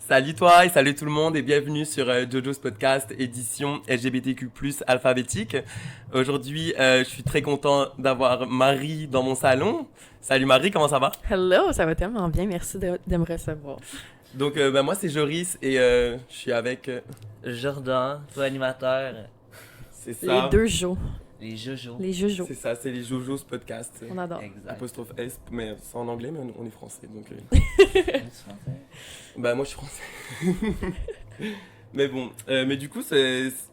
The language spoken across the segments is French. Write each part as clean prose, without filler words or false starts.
Salut toi et salut tout le monde et bienvenue sur Jojo's Podcast édition LGBTQ+ alphabétique. Aujourd'hui, je suis très content d'avoir Marie dans mon salon. Salut Marie, comment ça va? Hello, ça va tellement bien, merci de me recevoir. Donc moi c'est Joris et je suis avec Jordan, toi animateur, c'est ça. Les deux Jo. les Jojo. Les Jojo. C'est ça, c'est les Jojo's Podcast. On adore. Exact. Apostrophe S, mais c'est en anglais mais on est français donc Tu bah moi je suis français. Mais bon, mais du coup,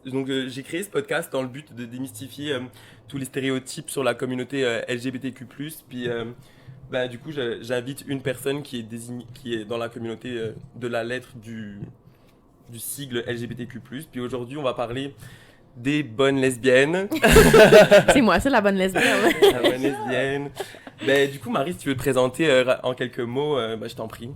donc j'ai créé ce podcast dans le but de démystifier tous les stéréotypes sur la communauté LGBTQ+. Puis, bah, du coup, j'invite une personne qui est dans la communauté de la lettre du sigle LGBTQ+. Puis aujourd'hui, on va parler des bonnes lesbiennes. C'est moi, c'est la bonne lesbienne. La bonne lesbienne. Ben, du coup, Marie, si tu veux te présenter en quelques mots, bah, je t'en prie.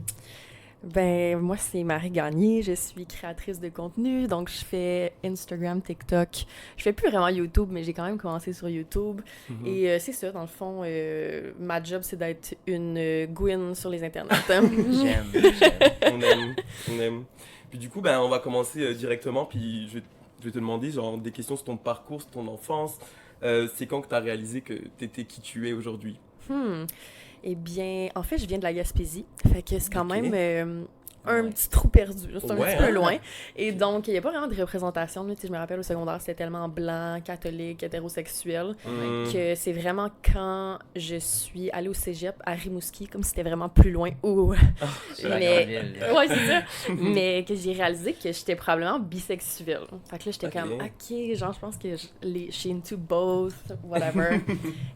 Ben, moi, c'est Marie Gagné, je suis créatrice de contenu, donc je fais Instagram, TikTok. Je fais plus vraiment YouTube, mais j'ai quand même commencé sur YouTube. Mhm. Et c'est ça, dans le fond, ma job, c'est d'être une Gwyn sur les internets. j'aime. On aime. Puis du coup, ben, on va commencer directement, puis je vais te demander genre, des questions sur ton parcours, sur ton enfance. C'est quand que tu as réalisé que tu étais qui tu es aujourd'hui? Eh bien, en fait, je viens de la Gaspésie, fait que c'est quand Ok. même un Ouais. petit trou perdu, là. C'est un Ouais, petit peu hein? loin. Et donc, il n'y a pas vraiment de représentation. Là. Tu sais, je me rappelle au secondaire, c'était tellement blanc, catholique, hétérosexuel, que c'est vraiment quand je suis allée au cégep à Rimouski, comme si c'était vraiment plus loin. Ouh. C'est la Mais- grande ville. Ouais, c'est ça. Mais que j'ai réalisé que j'étais probablement bisexuelle. Fait que là, j'étais Ok. comme, OK, genre, je pense que je suis into both, whatever.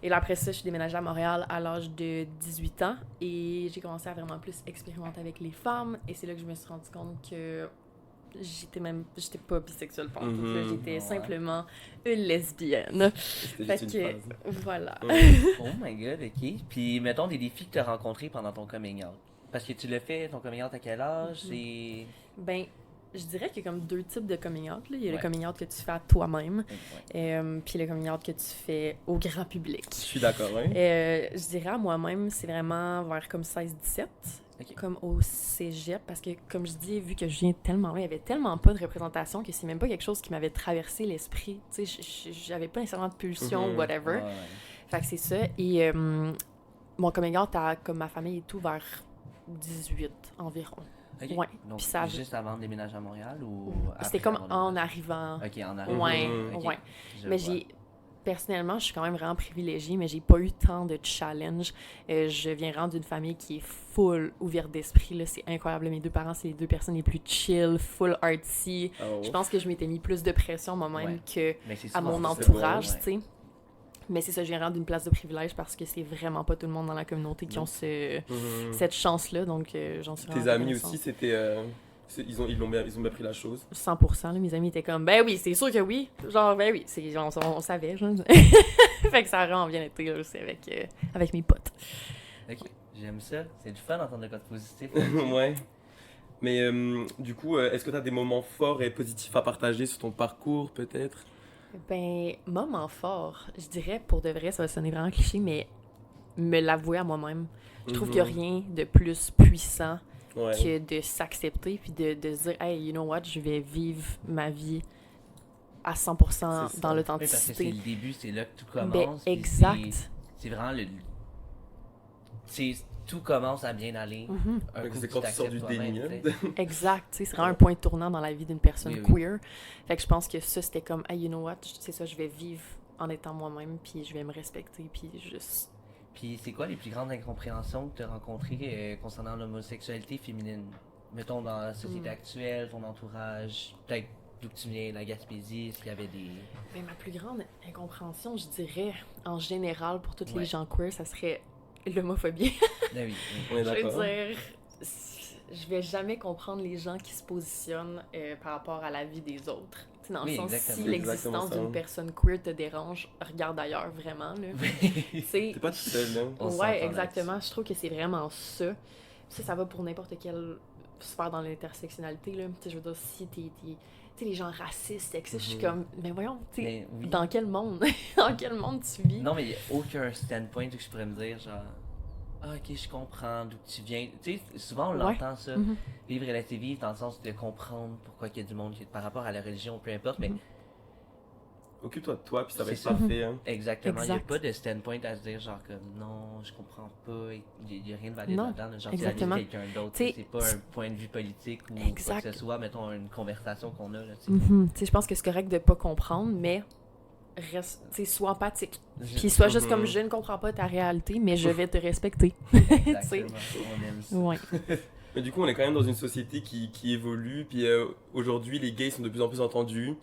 Et là, après ça, je suis déménagée à Montréal à l'âge de 18 ans et j'ai commencé à vraiment plus expérimenter avec les femmes. Et c'est là que je me suis rendu compte que j'étais pas bisexuelle pendant tout. Mhm. J'étais Ouais. simplement une lesbienne. C'était Fait juste une que, phrase. voilà. Oh my god, ok. Puis mettons des défis que tu as rencontrés pendant ton coming out. Parce que tu l'as fait, ton coming out à quel âge? C'est. Ben, je dirais qu'il y a comme deux types de coming out. Là. Il y a le Ouais. coming out que tu fais à toi-même, Ouais. puis le coming out que tu fais au grand public. Je suis d'accord, hein? Je dirais à moi-même, c'est vraiment vers comme 16-17, Ok. comme au cégep, parce que comme je dis, vu que je viens tellement loin, il y avait tellement pas de représentation que c'est même pas quelque chose qui m'avait traversé l'esprit. Tu sais, j'avais pas nécessairement de pulsion, Mhm. whatever. Ouais. Fait que c'est ça. Et mon coming out à comme ma famille et tout vers 18 environ. Ok. Ouais. Donc, Puis ça- juste avant de déménager à Montréal ou. C'était après comme avoir en déménagé? arrivant. Ok, en arrivant. Ouais, Ok, ouais. je Mais vois. personnellement, je suis quand même vraiment privilégiée, mais j'ai pas eu tant de challenge. Je viens vraiment d'une famille qui est full ouverte d'esprit, là. C'est incroyable. Mes deux parents, c'est les deux personnes les plus chill, full artsy. Oh. Je pense que je m'étais mis plus de pression moi-même Ouais. que Mais c'est à souvent mon ça. entourage, Ouais. tu sais. Mais c'est ça, je viens vraiment d'une place de privilège parce que c'est vraiment pas tout le monde dans la communauté qui ont Mhm. cette chance-là, donc j'en suis vraiment Tes amis reconnaissante. aussi, c'était. ils ont bien pris la chose. 100%, là, mes amis étaient comme, ben oui, c'est sûr que oui. Genre, ben oui, on savait, genre. Fait que ça a vraiment bien été, là, aussi, avec mes potes. Ok, j'aime ça. C'est du fun d'entendre le code positif. Ouais. Mais du coup, est-ce que tu as des moments forts et positifs à partager sur ton parcours, peut-être? Ben, moment fort, je dirais, pour de vrai, ça va sonner vraiment cliché, mais me l'avouer à moi-même. Je trouve qu'il n'y a rien de plus puissant Ouais. que de s'accepter puis de se dire, hey, you know what, je vais vivre ma vie à 100% C'est ça. dans Oui, parce que c'est l'authenticité. le début, c'est là que tout Ben, commence. puis exact. C'est vraiment le. Tout commence à bien aller. Mhm. Un Ouais, coup c'est que quand tu tu sors du t'acceptes déni, toi-même, hein. tu sais. Exact, tu sais, c'est vraiment un point tournant dans la vie d'une personne Oui, oui. queer. Fait que je pense que ça, c'était comme, hey, you know what, c'est ça, je vais vivre en étant moi-même, puis je vais me respecter, puis juste... Puis c'est quoi les plus grandes incompréhensions que tu as rencontrées concernant l'homosexualité féminine? Mettons dans la société actuelle, ton entourage, peut-être d'où tu viens, la Gaspésie, est-ce qu'il y avait des. Ben, ma plus grande incompréhension, je dirais, en général, pour toutes Ouais. les gens queer, ça serait l'homophobie. Ben oui, On est Je veux d'accord. dire, je vais jamais comprendre les gens qui se positionnent par rapport à la vie des autres. Tu sais, dans le Oui, sens, exactement. si C'est exactement l'existence ça. d'une personne queer te dérange, regarde ailleurs, vraiment. Là. Tu sais, T'es pas tout seul, là. On s'entend ouais, là-dessus. exactement. Je trouve que c'est vraiment ça. Ça va pour n'importe quelle sphère dans l'intersectionnalité. Là. Tu sais, je veux dire, si tu sais, les gens racistes, sexistes, je suis comme, mais voyons, tu sais, Mais oui. dans quel monde? Dans quel monde tu vis? Non, mais il n'y a aucun standpoint où je pourrais me dire, genre, ah, ok, je comprends d'où tu viens. Tu sais, souvent on Ouais. l'entend ça, Mhm. vivre et laisser vivre dans le sens de comprendre pourquoi il y a du monde par rapport à la religion, peu importe, mais Occupe-toi de toi, puis ça va c'est être ça. parfait. Hein. Exactement, il n'y a Exact. pas de standpoint à se dire genre comme non, je comprends pas, il y a rien de valide Non, là-dedans, là, genre exactement. tu as quelqu'un d'autre, T'sais, c'est pas un point de vue politique ou quoi Exact. que ce soit, mettons une conversation qu'on a là, tu sais. Mhm. Tu sais, je pense que c'est correct de pas comprendre, mais reste, tu sais, sois empathique. Puis sois juste comme je ne comprends pas ta réalité, mais je vais te respecter. Exactement, on aime ça. Ouais. Mais du coup, on est quand même dans une société qui évolue, puis aujourd'hui, les gays sont de plus en plus entendus.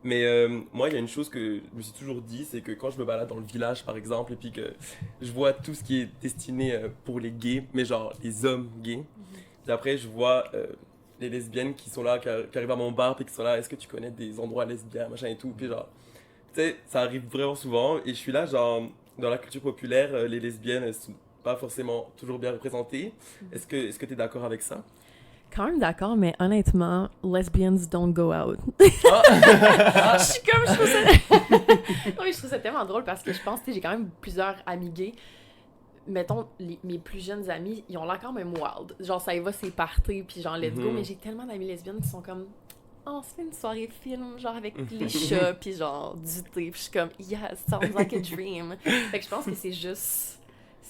Mais moi, il y a une chose que je me suis toujours dit, c'est que quand je me balade dans le village, par exemple, et puis que je vois tout ce qui est destiné pour les gays, mais genre les hommes gays, puis après, je vois les lesbiennes qui sont là, qui arrivent à mon bar, puis qui sont là, est-ce que tu connais des endroits lesbiens, machin et tout, puis genre, tu sais, ça arrive vraiment souvent, et je suis là, genre, dans la culture populaire, les lesbiennes, elles sont pas forcément toujours bien représentées. Est-ce que tu es d'accord avec ça? Quand même d'accord, mais honnêtement, lesbians don't go out. Ah! Je suis comme, je trouve ça... oui, je trouve ça tellement drôle parce que je pense, tu sais, j'ai quand même plusieurs amis gays. Mettons, mes plus jeunes amis, ils ont l'air quand même wild. Genre, ça y va, c'est party, puis genre, let's go. Mhm. Mais j'ai tellement d'amis lesbiennes qui sont comme, oh, on se fait une soirée film, genre avec les chats, puis genre, du thé. Puis je suis comme, yes, sounds like a dream. Fait que je pense que c'est juste...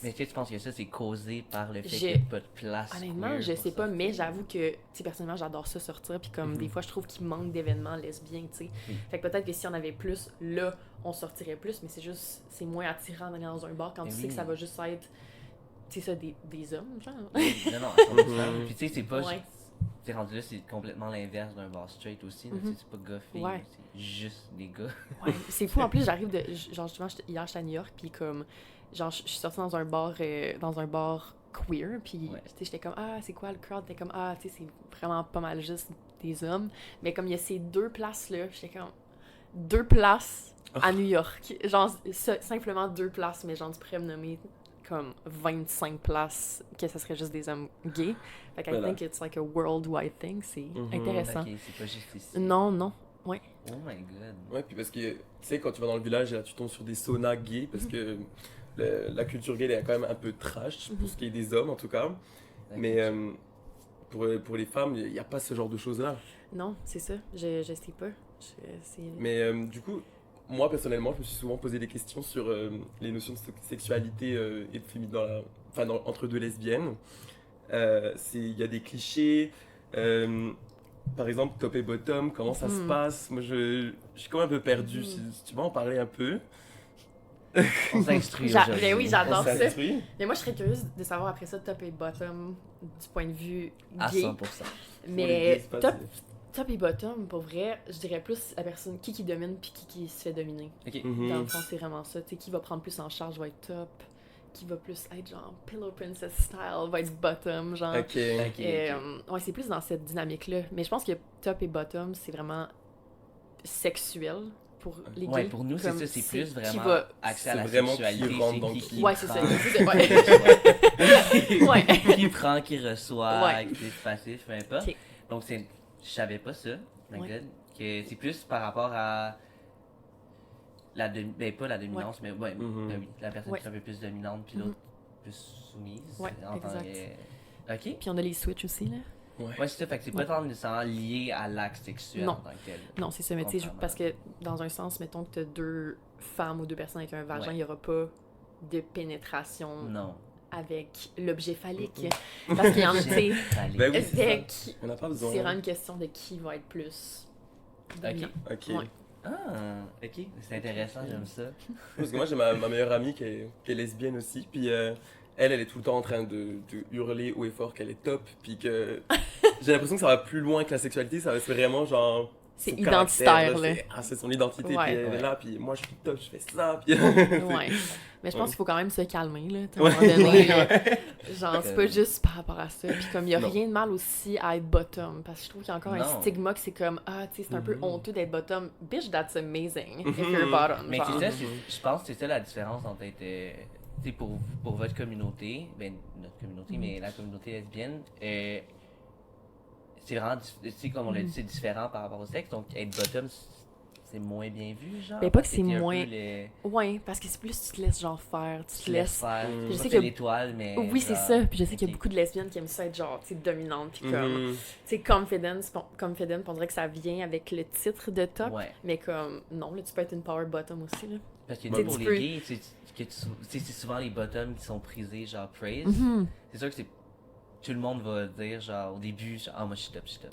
Mais tu sais, tu penses que ça c'est causé par le fait J'ai- qu'il n'y a pas de place Honnêtement, queer je pour sais pas, sortir. mais j'avoue que, tu sais, personnellement, j'adore ça sortir, puis comme des fois, je trouve qu'il manque d'événements lesbiens, tu sais. Oui. Fait que peut-être que si on avait plus, là, on sortirait plus, mais c'est juste, c'est moins attirant d'aller dans un bar quand Mais tu sais oui. que ça va juste être, tu sais, ça, des hommes, genre. Non, non, à 100%. Mhm. Puis tu sais, c'est pas. Ouais. T'es rendu là, c'est complètement l'inverse d'un bar straight aussi. Là, tu sais, c'est pas gars-filles, Ouais. c'est juste des gars. Ouais, c'est fou. En plus, j'arrive de. Genre, justement, hier, j'étais à New York, puis comme. Genre, je suis sortie dans un bar queer, puis Ouais. tu sais, j'étais comme, ah, c'est quoi le crowd? T'es comme, ah, tu sais, c'est vraiment pas mal juste des hommes. Mais comme il y a ces deux places-là, j'étais comme, deux places à New York. Genre, simplement deux places, mais genre, tu pourrais me nommer comme 25 places que ça serait juste des hommes gays. Fait que I Voilà. think it's like a worldwide thing. C'est Mhm. intéressant. Ok, c'est pas juste ici. Non, non. Oh my god. Ouais, puis parce que, tu sais, quand tu vas dans le village, là, tu tombes sur des saunas gays, parce que la culture gay, elle est quand même un peu trash, pour ce qui est des hommes, en tout cas. Mais pour les femmes, il n'y a pas ce genre de choses-là. Non, c'est ça. Je sais pas. C'est... Mais du coup, moi, personnellement, je me suis souvent posé des questions sur les notions de sexualité et de féminin, entre deux lesbiennes. Il y a des clichés. Par exemple, top et bottom, comment ça se passe? Moi, je suis quand même un peu perdu. Si tu vas en parler un peu. On s'instruit Ben aujourd'hui. oui, j'adore On ça. s'instruit. Mais moi, je serais curieuse de savoir après ça, top et bottom, du point de vue À gay. 100%. les Mais gays, c'est pas top et bottom, pour vrai, je dirais plus la personne qui domine puis qui se fait dominer. Ok. Mhm. Dans le fond, c'est vraiment ça. Tu sais, qui va prendre plus en charge va être top. Qui va plus être genre Pillow Princess style va être bottom, genre. Ok. Ok, Et, ok. ouais, c'est plus dans cette dynamique-là. Mais je pense que top et bottom, c'est vraiment sexuel pour les gays. Ouais, pour nous, c'est Comme ça, c'est plus qui vraiment va- accès à c'est la vraiment qui sexualité. rentre c'est dans qui qui. Ouais, c'est ça. prend. Ouais. Qui prend, qui reçoit, Ouais. qui est passif, peu importe. Ok. Donc, je savais pas ça, my Ouais. God, que c'est plus par rapport à ben pas la dominance, mais ouais, Mhm. ben oui, la personne Ouais. qui est un peu plus dominante, puis l'autre plus soumise. Ouais, en tant exact. que- Ok. Puis on a les switches aussi, là. Ouais, c'est ça, fait que c'est pas tant nécessairement lié à l'acte sexuel Non. en tant que tel. Non, c'est ça, mais tu sais, Contrairement. parce que dans un sens, mettons que t'as deux femmes ou deux personnes avec un vagin, il Ouais. n'y aura pas de pénétration Non. avec l'objet phallique. Parce qu'il y en a, tu sais, Ben oui, c'est fait ça. que On n'a pas besoin. c'est vraiment une question de qui va être plus dominant. Ok. Ouais. Ah, ok, c'est intéressant, j'aime ça. Parce que moi, j'ai ma meilleure amie qui est lesbienne aussi, puis elle est tout le temps en train de hurler haut et fort qu'elle est top, puis que j'ai l'impression que ça va plus loin que la sexualité, ça va c'est vraiment genre. C'est son identitaire, caractère, là. c'est son identité, Ouais. puis elle Ouais. est là, puis moi je suis top, je fais ça, puis. Ouais. Mais je pense Ouais. qu'il faut quand même se calmer, là, à un moment donné. là. Genre, c'est pas Ouais. juste par rapport à ça. Puis comme, il y a Non. rien de mal aussi à être bottom. Parce que je trouve qu'il y a encore un Non. stigma que c'est comme, ah, tu sais, c'est un peu Mhm. honteux d'être bottom. Bitch, that's amazing if you're bottom. Mais genre. c'est ça, je pense que c'est ça la différence entre être. Tu sais, pour votre communauté, ben notre communauté, mais la communauté lesbienne, c'est vraiment. Tu sais, comme on l'a dit, c'est différent par rapport au sexe. Donc, être bottom, c'est moins bien vu, genre. Ben, pas que parce c'est t'es un peu moins- le- Ouais, parce que c'est plus tu te laisses genre faire, tu te laisses. faire. Je Je sais sais que- que l'étoile, mais. Oui, c'est genre, ça. Puis je sais qu'il y a ok. beaucoup de lesbiennes qui aiment ça être genre, tu sais, dominante. Puis comme, Mhm. tu sais, confident, on dirait que ça vient avec le titre de top. Ouais. Mais comme, non, là, tu peux être une power bottom aussi, là. Parce que Bah, tu sais, pour tu les peux- gays, c'est souvent les bottoms qui sont prisés, genre praise. Mhm. C'est sûr que c'est. Tout le monde va dire, genre, au début, genre, ah, moi je suis top, je suis top.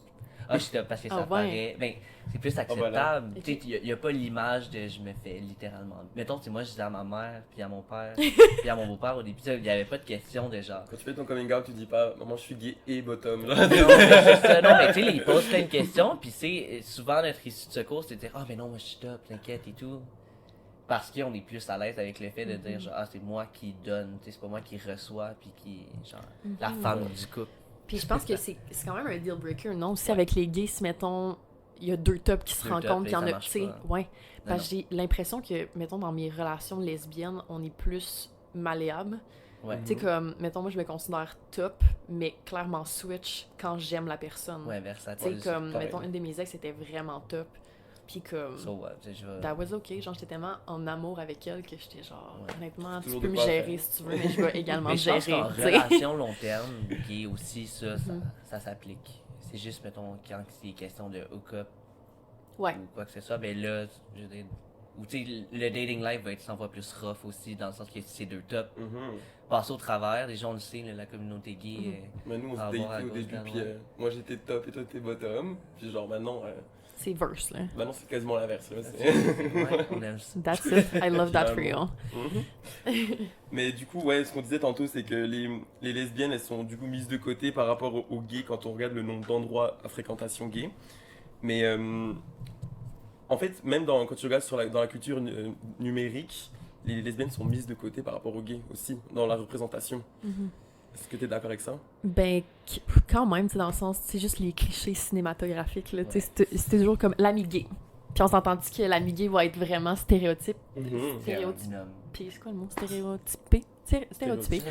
Ah, je suis top parce que ça Ah, ouais. paraît. Ben, c'est plus acceptable. voilà. Ok. Tu sais, il n'y a pas l'image de je me fais littéralement. Mettons, tu sais, moi, je disais à ma mère, puis à mon père, puis à mon beau-père au début, il n'y avait pas de question de genre. Quand tu fais ton coming out, tu dis pas maman je suis gay et bottom. Non, mais c'est ça, non, mais tu sais, ils posent plein de questions, puis c'est souvent notre issue de secours, c'est de dire, ah, mais non, moi je suis top, t'inquiète et tout. Parce qu'on est plus à l'aise avec le fait de dire, genre, ah, c'est moi qui donne, tu sais, c'est pas moi qui reçois, puis qui, genre, la femme du couple. Puis je pense que c'est quand même un deal breaker, non? Aussi avec les gays, si mettons, il y a deux tops qui se Deux tops, rencontrent, puis il y en ça a, marche tu sais, pas. ouais. Non, Parce que j'ai l'impression que, mettons, dans mes relations lesbiennes, on est plus malléable. Ouais. Tu sais, comme, mettons, moi, je me considère top, mais clairement switch quand j'aime la personne. Ouais, Tu versatile. sais, comme, pareil. mettons, une de mes ex était vraiment top. Puis comme, So what, tu sais, je vais. that was okay. Genre, j'étais tellement en amour avec elle que j'étais genre, Ouais. honnêtement, tu Toujours peux de me quoi gérer faire. si tu veux, mais je vais également Mais te je pense gérer. qu'en tu sais. relation long terme, qui est aussi ça, Mhm. ça s'applique. C'est juste, mettons, quand c'est question de hook-up Ouais. ou quoi que ce soit, ben là, je veux dire, ou tu sais, le dating life va être 100 fois plus rough aussi, dans le sens que si c'est deux tops, Mhm. passer au travers, les gens le savent, là, la communauté gay. Mais nous on se À voir à datait au gauche, début, à puis droite. moi j'étais top et toi t'es bottom. Puis genre maintenant, C'est verse, là. maintenant c'est quasiment l'inverse. là, c'est- Ouais, on aime ça. That's it. I love that for you. Finalement. Mais du coup, ouais, ce qu'on disait tantôt, c'est que les lesbiennes, elles sont du coup mises de côté par rapport aux gays quand on regarde le nombre d'endroits à fréquentation gay. Mais en fait, même quand tu regardes dans la culture numérique, les lesbiennes sont mises de côté par rapport aux gays aussi, dans la représentation. Est-ce que tu es d'accord avec ça? Ben, quand même, tu sais, dans le sens, c'est juste les clichés cinématographiques, là. Tu sais, c'était toujours comme l'ami gay. Puis on s'entend-tu que l'ami gay va être vraiment stéréotype? Stéréotype. Un homme. Puis c'est quoi le mot? Stéréotypé? Stéréotypé.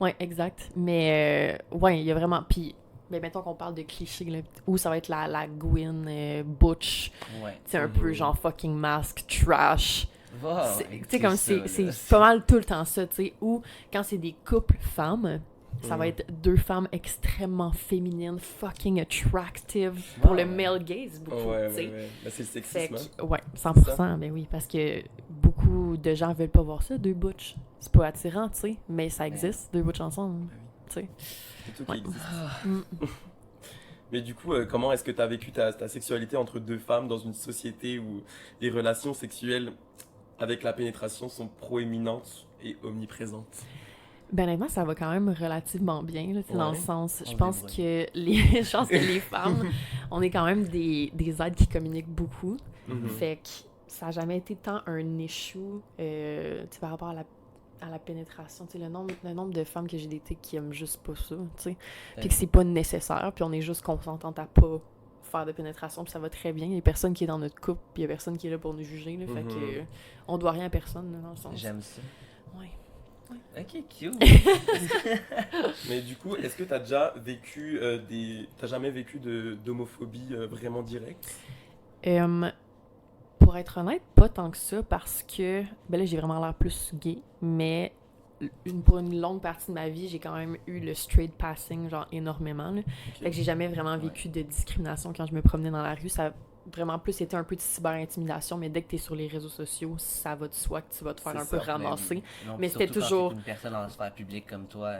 Ouais, exact. Mais, ouais, il y a vraiment. Puis, ben, mettons qu'on parle de clichés, là, où ça va être la Gwyn Butch. Ouais. C'est un peu genre fucking mask, trash. Wow, Tu sais, comme ça, là. c'est pas mal tout le temps ça, tu sais. Ou quand c'est des couples femmes, ça va être deux femmes extrêmement féminines, fucking attractive pour le male gaze, beaucoup, Ouais, tu sais. ouais, ouais. Bah, c'est le Fait sexisme. hein. que, ouais, 100%, ben oui, parce que beaucoup de gens veulent pas voir ça, deux butch. C'est pas attirant, tu sais, mais ça existe, deux butch ensemble, tu sais. C'est tout qui Ouais. existe. Mm. Mais du coup, comment est-ce que tu as vécu ta sexualité entre deux femmes dans une société où les relations sexuelles avec la pénétration sont proéminentes et omniprésentes? Ben honnêtement, ça va quand même relativement bien, là, tu sais, dans le Ouais. sens, On je se pense que les femmes, on est quand même des êtres qui communiquent beaucoup. Mhm. Fait que ça n'a jamais été tant un issue tu sais, par rapport à la pénétration. Tu sais, le nombre de femmes que j'ai datées qui aiment juste pas ça, tu sais. Puis que c'est pas nécessaire, puis on est juste consentante à pas faire de pénétration, puis ça va très bien. Il y a personne qui est dans notre couple, puis il y a personne qui est là pour nous juger, là. Fait Mhm. que on doit rien à personne, là, dans le sens. J'aime ça. Ouais. Ok, cute. Mais du coup, est-ce que tu as déjà vécu t'as jamais vécu d'homophobie vraiment directe? Pour être honnête, pas tant que ça, parce que, ben là, j'ai vraiment l'air plus gay, mais pour une longue partie de ma vie, j'ai quand même eu le straight passing, genre, énormément, là. Fait que j'ai jamais vraiment vécu de discrimination quand je me promenais dans la rue. Ça a vraiment plus été un peu de cyber-intimidation, mais dès que t'es sur les réseaux sociaux, ça va de soi que tu vas te faire C'est un peu ça, ramasser. Non, Mais puis c'était surtout quand toujours- t'es une personne en sphère publique comme toi.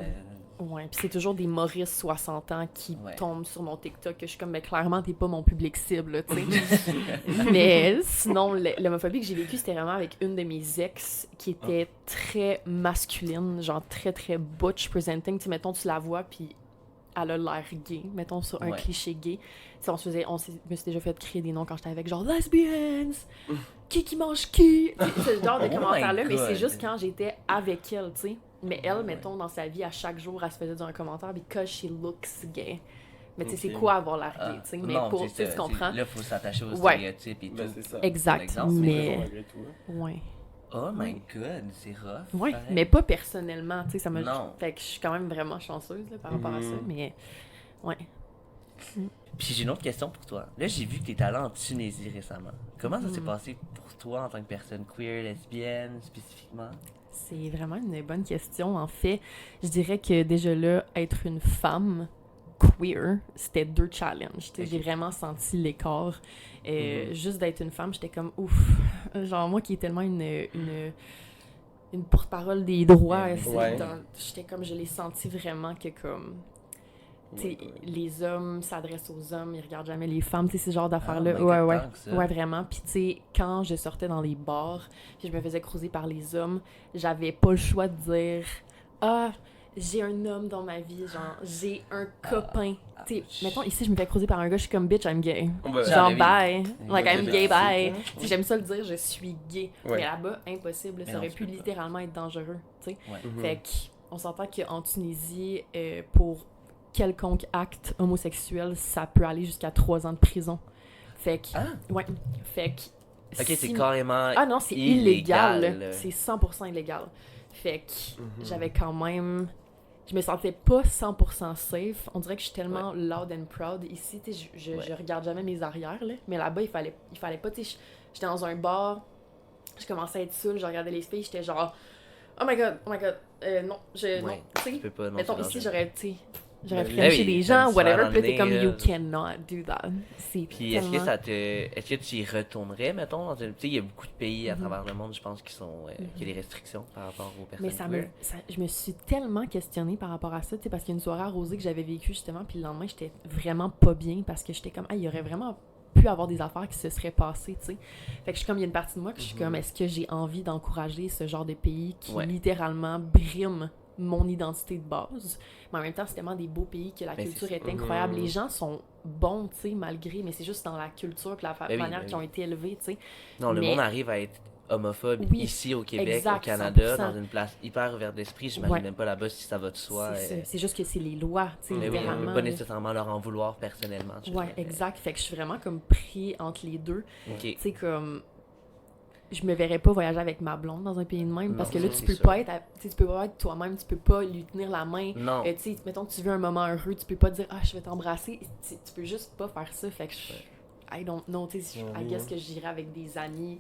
Ouais, puis c'est toujours des Maurice 60 ans qui Ouais. tombent sur mon TikTok, que je suis comme, ben clairement, t'es pas mon public cible, là, tu sais. Mais sinon, l'homophobie que j'ai vécue, c'était vraiment avec une de mes ex qui était très masculine, genre très, très butch presenting. Tu sais, mettons, tu la vois, puis elle a l'air gay, mettons, sur un Ouais. cliché gay. Tu sais, je me suis déjà fait créer des noms quand j'étais avec, genre, lesbians, qui mange qui? Ce genre de Oh my commentaires-là, mais c'est God. juste quand j'étais avec elle, tu sais. Mais elle, Ouais. mettons, dans sa vie, à chaque jour, elle se faisait dire un commentaire because she looks gay. Mais tu sais, c'est Ok. quoi avoir l'air gay, tu sais? Mais non, pour, c'est tu sais, ça, tu comprends? Là, il faut s'attacher aux Ouais. stéréotypes et Ben, tout. c'est ça. Exact, Par exemple, C'est mais... raison malgré tout. hein. Ouais. Oh my god, c'est rough. Ouais, pareil. mais pas personnellement, tu sais, ça m'a... Non. Fait que je suis quand même vraiment chanceuse, là, par rapport à ça, Mhm. mais... Ouais. Puis j'ai une autre question pour toi. Là, j'ai vu que t'es allé en Tunisie récemment. Comment ça s'est passé pour toi en tant que personne queer, lesbienne, spécifiquement? C'est vraiment une bonne question. En fait, je dirais que déjà là, être une femme queer, c'était 2 challenges. Ok. J'ai vraiment senti l'écart. Juste d'être une femme, j'étais comme ouf. Genre, moi qui est tellement une porte-parole des droits, Ouais. j'étais comme, je l'ai senti vraiment que comme. T'sais, les hommes s'adressent aux hommes, ils regardent jamais les femmes, tu sais, ce genre d'affaires-là. my Ouais, God, ouais. tant que ça. Ouais, vraiment. Puis, tu sais, quand je sortais dans les bars, puis je me faisais croiser par les hommes, j'avais pas le choix de dire ah, j'ai un homme dans ma vie, genre, j'ai un copain. Tu sais, mettons, ici, je me fais croiser par un gars, je suis comme bitch, I'm gay. Ouais. Genre, oui. bye. Like, I'm Ouais, gay, c'est bye. ça. Tu sais, j'aime ça le dire, je suis gay. Ouais. Mais là-bas, impossible. Mais Ça non, aurait tu pu peux pas. littéralement être dangereux, tu sais. Ouais. Mhm. Fait qu'on s'entend qu'en Tunisie, pour quelconque acte homosexuel, ça peut aller jusqu'à 3 ans de prison. Fait que... Ah! Ouais. Fait que... Ok, si- c'est carrément. Ah non, c'est illégal, illégal. là. C'est 100% illégal. Fait que Mhm. j'avais quand même... Je me sentais pas 100% safe. On dirait que je suis tellement loud and proud. Ici, tu sais, je regarde jamais mes arrières, là. Mais là-bas, il fallait pas, tu sais, j'étais dans un bar, je commençais à être saoule, je regardais les filles, j'étais genre... Oh my god, non, non, tu sais. Tu peux pas, non, Mettons, c'est ici, dangereux. j'aurais Ben oui. frenché Ben oui, des ça gens, me whatever, fait puis là, t'es comme, emmener, you là. cannot do that. C'est Puis est-ce que tellement... ça te. Est-ce que tu y retournerais, mettons, dans une. Tu sais, il y a beaucoup de pays à Mhm. travers le monde, je pense, qui sont. Qui a des restrictions par rapport aux personnes. Mais queer. je me suis tellement questionnée par rapport à ça, tu sais, parce qu'il y a une soirée arrosée que j'avais vécue justement, puis le lendemain, j'étais vraiment pas bien parce que j'étais comme, ah, il y aurait vraiment pu avoir des affaires qui se seraient passées, tu sais. Fait que je suis comme, il y a une partie de moi que je suis comme, est-ce que j'ai envie d'encourager ce genre de pays qui Ouais. littéralement briment mon identité de base? Mais en même temps, c'est tellement des beaux pays que la Ben, culture c'est est ça. incroyable. Mhm. Les gens sont bons, tu sais, malgré, mais c'est juste dans la culture et la Ben oui, manière ben qu'ils ont oui. été élevés, tu sais. Non, le mais- monde arrive à être homophobe Oui, ici au Québec, exact, au Canada, 100%. dans une place hyper ouverte d'esprit. J'imagine Ouais. même pas là-bas si ça va de soi. C'est ça. C'est juste que c'est les lois, tu sais, Mais oui, on littéralement. peut pas là. nécessairement leur en vouloir personnellement. je Ouais, dirais. exact. Fait que je suis vraiment comme pris entre les deux. Ok. Tu sais, comme. Je me verrais pas voyager avec ma blonde dans un pays de même parce Non, que là, ça, tu c'est peux sûr. pas être. Tu sais, tu peux pas être toi-même, tu peux pas lui tenir la main. Non. Tu sais, mettons que tu veux un moment heureux, tu peux pas dire ah, je vais t'embrasser. Tu peux juste pas faire ça. Fait que I don't know, tu sais, I guess que j'irais avec des amis.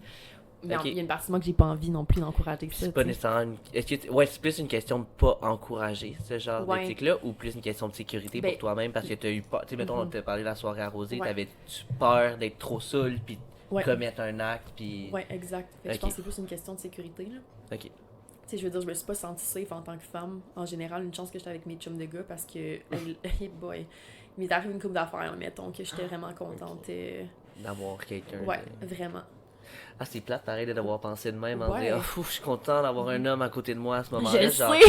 Mais Ok. il y a une partie de moi que j'ai pas envie non plus d'encourager ça. C'est pas tu sais. nécessairement une... Est-ce que ouais, c'est plus une question de pas encourager ce genre Ouais. d'éthique-là ou plus une question de sécurité Ben, pour toi-même parce que t'as eu peur. Tu sais, mettons, on Mhm. t'a parlé de la soirée arrosée, Ouais. t'avais-tu peur d'être trop saoul puis Ouais. commettre un acte puis. Ouais, exact. Fait que je Ok. pense que c'est plus une question de sécurité, là. Ok. Tu sais, je veux dire, je me suis pas sentie safe en tant que femme. En général, une chance que j'étais avec mes chums de gars parce que, hey boy, il m'est arrivé une couple d'affaires, mettons, que j'étais vraiment contente. D'avoir quelqu'un. Ouais, de- vraiment. Ah, c'est plate pareil de d'avoir pensé de même en Ouais. disant, oh, je suis content d'avoir un homme à côté de moi à ce moment-là. Je genre, sais.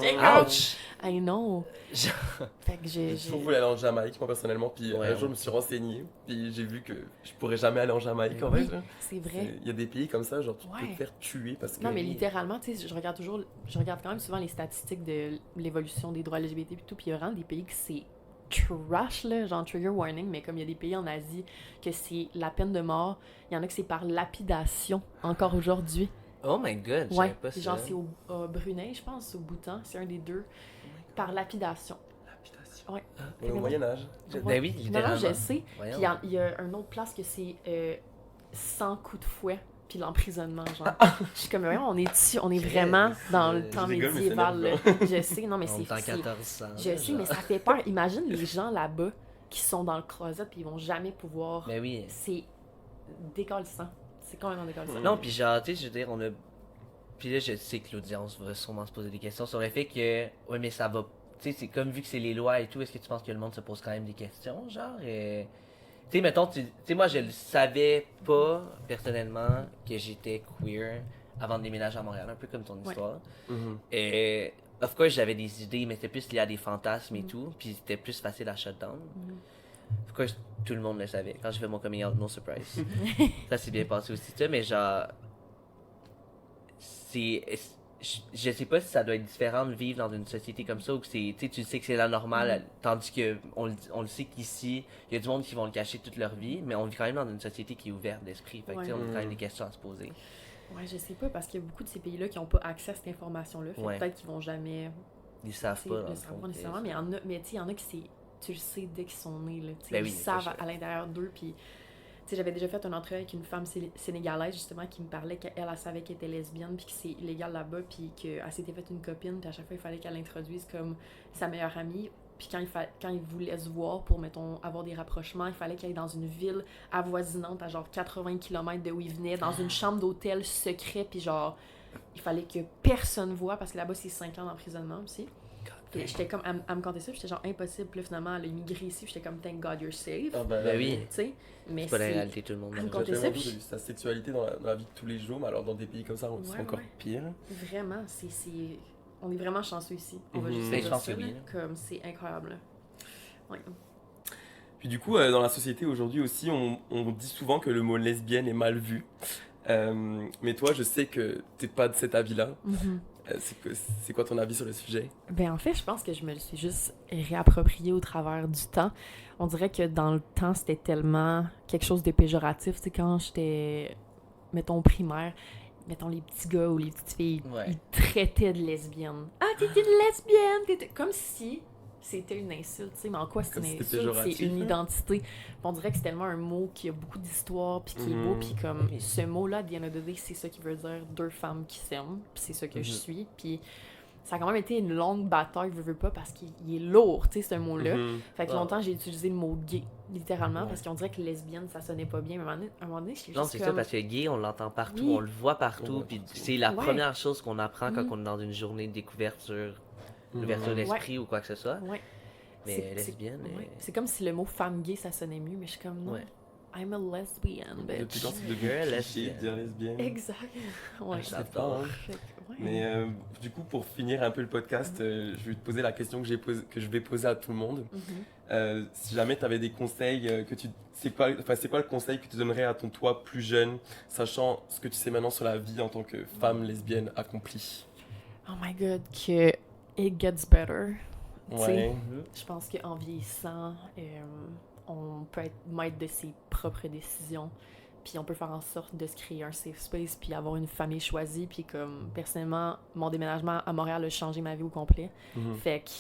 J'étais ouch! I know. Genre- Fait que J'ai toujours voulu aller en Jamaïque, moi personnellement, puis Ouais, un jour je me suis renseigné, puis j'ai vu que je pourrais jamais aller en Jamaïque en Oui, fait. là. c'est vrai. Il y a des pays comme ça, genre tu peux Ouais. te faire tuer parce que. Non, mais littéralement, tu sais, je regarde quand même souvent les statistiques de l'évolution des droits LGBT et tout, puis il y a vraiment des pays que c'est trash, là, genre trigger warning, mais comme il y a des pays en Asie que c'est la peine de mort, il y en a que c'est par lapidation, encore aujourd'hui. Oh my god, je Ouais, savais pas ça. genre c'est au Brunei, je pense, au Bhoutan, c'est un des deux, par lapidation. Lapidation. Ouais. Au Moyen-Âge. Ben oui, Non, non, littéralement. je sais. Voyons. Puis il y a une autre place que c'est 100 coups de fouet, puis l'emprisonnement, genre. Je suis comme, voyons, on est vraiment dans le temps Je rigole, mais c'est médiéval, là. nerveux. Je sais, non, mais On c'est... est en c'est- 1400. Je sais, mais ça fait peur. Imagine les gens là-bas qui sont dans le closet puis ils vont jamais pouvoir... Ben oui. C'est décalissant. C'est complètement décalissant. Non, puis genre, tu sais, je veux dire, on a. Puis là, je sais que l'audience va sûrement se poser des questions sur le fait que. Ouais, mais ça va. Tu sais, c'est comme vu que c'est les lois et tout, est-ce que tu penses que le monde se pose quand même des questions, genre Tu sais, mettons, tu sais, moi, je le savais pas, personnellement, que j'étais queer avant de déménager à Montréal, un peu comme ton Ouais. histoire. Mhm. Et. Of course, j'avais des idées, mais c'était plus lié à des fantasmes et tout, puis c'était plus facile à shut down. Mhm. Of course, tout le monde le savait. Quand j'ai fait mon coming out, no surprise. Ça s'est bien passé aussi, ça, mais genre. Je sais pas si ça doit être différent de vivre dans une société comme ça ou que c'est. Tu sais que c'est la normale, tandis que on le sait qu'ici, il y a du monde qui vont le cacher toute leur vie, mais on vit quand même dans une société qui est ouverte d'esprit. Fait que, tu sais, on a quand même des questions à se poser. Ouais, je sais pas, parce qu'il y a beaucoup de ces pays-là qui n'ont pas accès à cette information-là. Fait que Ouais. peut-être qu'ils vont jamais Ils savent tu sais, pas. Dans le le fond, savoir que- nécessairement, mais il y en a, mais tu sais, il y en a qui c'est tu le sais dès qu'ils sont nés, là. Ben oui, ils c'est savent sûr. à l'intérieur d'eux, puis... J'avais déjà fait un entrevue avec une femme sénégalaise, justement, qui me parlait qu'elle, elle savait qu'elle était lesbienne, puis que c'est illégal là-bas, puis qu'elle s'était faite une copine, puis à chaque fois, il fallait qu'elle l'introduise comme sa meilleure amie. Puis quand il voulait se voir pour, mettons, avoir des rapprochements, il fallait qu'elle aille dans une ville avoisinante à genre 80 km de où il venait, dans une chambre d'hôtel secret, puis genre, il fallait que personne voit, parce que là-bas, c'est 5 ans d'emprisonnement aussi. Puis j'étais comme, elle me contait ça, puis j'étais genre impossible. Puis là, finalement, elle a immigré ici, puis j'étais comme, thank God you're safe. Ah, Ben oui. Tu sais, mais C'est pas la réalité de tout le monde. Elle me J'ai contait ça, tellement puis vu sa sexualité dans la vie de tous les jours, mais alors dans des pays comme ça, c'est Ouais, encore ouais. pire. Vraiment, on est vraiment chanceux ici. On va Mhm. juste Ben, dire je pense ça, que oui, là, là. comme c'est incroyable. Là. Ouais. Puis du coup, dans la société aujourd'hui aussi, on dit souvent que le mot lesbienne est mal vu. Mais toi, je sais que t'es pas de cet avis-là. C'est quoi ton avis sur le sujet? Ben en fait, je pense que je me le suis juste réapproprié au travers du temps. On dirait que dans le temps, c'était tellement quelque chose de péjoratif. Tu sais, quand j'étais, mettons, au primaire, mettons, les petits gars ou les petites filles, Ouais. ils traitaient de lesbienne. Ah, t'es une lesbienne! Comme si c'était une insulte, tu sais. Mais en quoi c'est Comme une si c'était insulte? péjoratif, C'est une hein. identité. Puis on dirait que c'est tellement un mot qui a beaucoup d'histoire, puis qui est Mhm. beau, puis comme Oui. ce mot-là, at the end of the day, c'est ça qui veut dire deux femmes qui s'aiment, puis c'est ça que je Mhm. suis. Puis ça a quand même été une longue bataille, veux pas, parce qu'il est lourd, tu sais, ce mot-là. Mhm. Fait que Ah. longtemps, j'ai utilisé le mot gay, littéralement, Ouais. parce qu'on dirait que lesbienne, ça sonnait pas bien. Mais à un moment donné, j'étais Non, juste c'est comme... ça, parce que gay, on l'entend partout, Oui. on le voit partout, On le voit puis partout. c'est la Ouais. première chose qu'on apprend quand Mhm. on est dans une journée de découverte sur Mhm. l'ouverture d'esprit ou quoi que ce soit. Ouais. Mais C'est- lesbienne, ouais. C'est comme si le mot femme gay, ça sonnait mieux, mais je suis comme, non, Ouais. I'm a lesbian, Depuis bitch. quand c'est devenu You're a cliché lesbian. de dire lesbienne? Exact. Ouais. Je sais pas, hein. Fait que, ouais. Mais du coup, pour finir un peu le podcast, je vais te poser la question que je vais poser à tout le monde. Mhm. Si jamais tu avais des conseils, c'est quoi le conseil que tu donnerais à ton toi plus jeune, sachant ce que tu sais maintenant sur la vie en tant que femme lesbienne accomplie? Oh my God, que it gets better. Tu sais, Ouais. Mhm. je pense qu'en vieillissant, on peut être maître de ses propres décisions. Puis on peut faire en sorte de se créer un safe space, puis avoir une famille choisie. Puis comme, personnellement, mon déménagement à Montréal a changé ma vie au complet. Mhm. Fait que,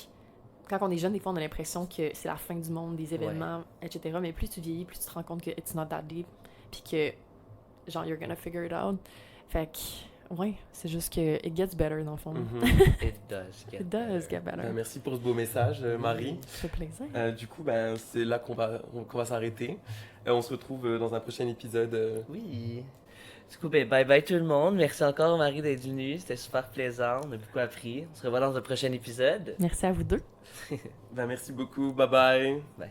quand on est jeune, des fois, on a l'impression que c'est la fin du monde, des événements, etc. Mais plus tu vieillis, plus tu te rends compte que it's not that deep. Puis que, genre, you're gonna figure it out. Fait que, ouais, c'est juste que it gets better, dans le fond. Mhm. It does get It does get Ben, better. merci pour ce beau message, Marie. Ça fait plaisir. Du coup, ben, c'est là qu'on va s'arrêter. On se retrouve dans un prochain épisode. Oui. Du coup, ben, bye bye tout le monde. Merci encore, Marie, d'être venue. C'était super plaisant. On a beaucoup appris. On se revoit dans un prochain épisode. Merci à vous deux. Ben, merci beaucoup. Bye bye. Bye.